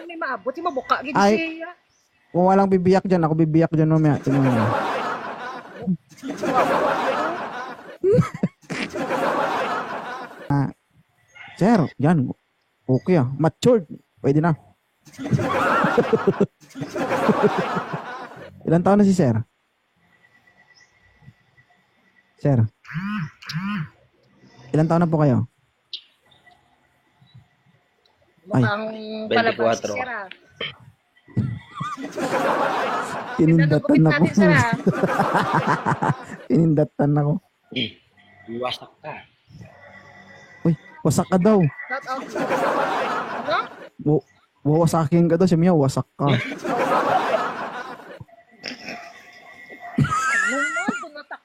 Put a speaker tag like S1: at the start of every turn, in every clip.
S1: May maabot, yung mabuka, gini
S2: Ay.
S1: siya.
S2: Kung walang bibiyak dyan, ako bibiyak dyan mamaya. Tingnan mo. Sir, yan. Okay ah. Matured. Pwede na. Ilan taon na si Sir? Sir? Ilan taon na po kayo?
S1: Mukhang palabas si
S3: 24.
S1: Sir, ah.
S2: Tinindatan ako.
S1: natin, Sir, ah.
S2: Tinindatan ako.
S3: Iwasak ka.
S2: Uy, wasak ka daw.
S1: Shout out. Ano?
S2: Wawasakin ka daw. Siya wasak ka.
S1: Naman, tumatak.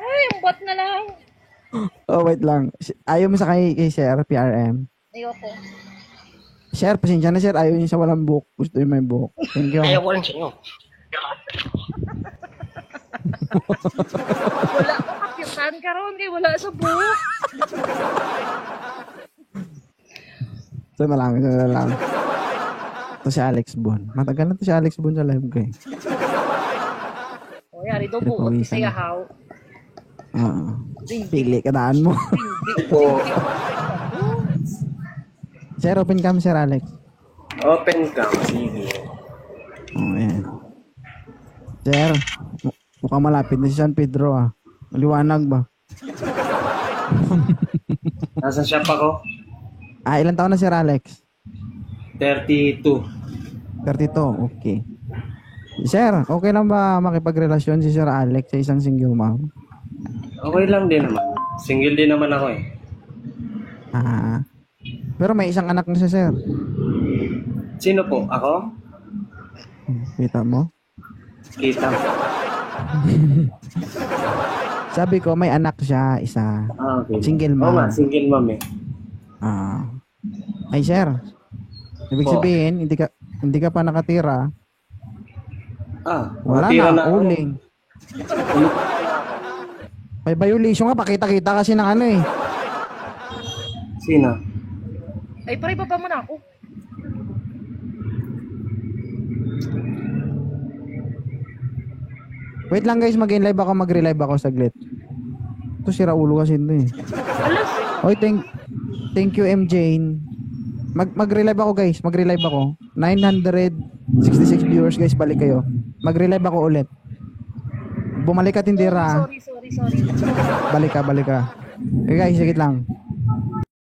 S1: Ay, ang bot na lang.
S2: Oh, wait lang. Ayaw mo sa kay Sir, PRM.
S1: Ayoko.
S2: Sir, pasensya na Sir. Ayaw niya sa walang buhok. Gusto niya may buhok. Thank you.
S3: Ayaw ko rin sa inyo.
S1: Wala ko kapitan ka ron, kaya wala sa buhok.
S2: Ito na lang. Ito si Alex Bon. Matagal na to si Alex Bon sa live ko eh.
S1: O, yari daw buhok,
S2: Pinapawisan
S1: isaya
S2: na.
S1: how.
S2: Oo. Pili ka daan mo. Sir, open cam Sir Alex.
S3: Open cam. Sige.
S2: Oh, ayan. Sir, mukhang malapit na si San Pedro ah. Maliwanag ba?
S3: Nasa shop ako?
S2: Ilan taon na Sir Alex?
S3: 32.
S2: 32, okay. Sir, okay lang ba makipagrelasyon si Sir Alex sa isang single mom?
S3: Okay lang din naman. Single din naman ako eh.
S2: Pero may isang anak na siya, Sir.
S3: Sino po? Ako?
S2: Kita mo?
S3: Kita.
S2: Sabi ko, may anak siya, isa.
S3: Okay.
S2: Single
S3: Oo
S2: mom.
S3: nga, single mom eh.
S2: Ay, Sir. Ibig
S3: Po.
S2: sabihin, hindi ka pa nakatira. Wala
S3: nakatira
S2: na,
S3: ako.
S2: uling. May violation nga, pakita-kita kasi ng ano eh.
S3: Sino?
S1: Ay, pare, baba mo na ako.
S2: Wait lang guys, mag-in-live ako, mag-relive ako saglit. Ito si Raulo kasi ito eh.
S1: Alas,
S2: Oy, thank you MJ. Mag-relive ako guys, mag-relive ako. 966 viewers guys, balik kayo. Mag-relive ako ulit. Bumalik ka tindera.
S1: sorry.
S2: Balik ka. Okay guys, sige lang.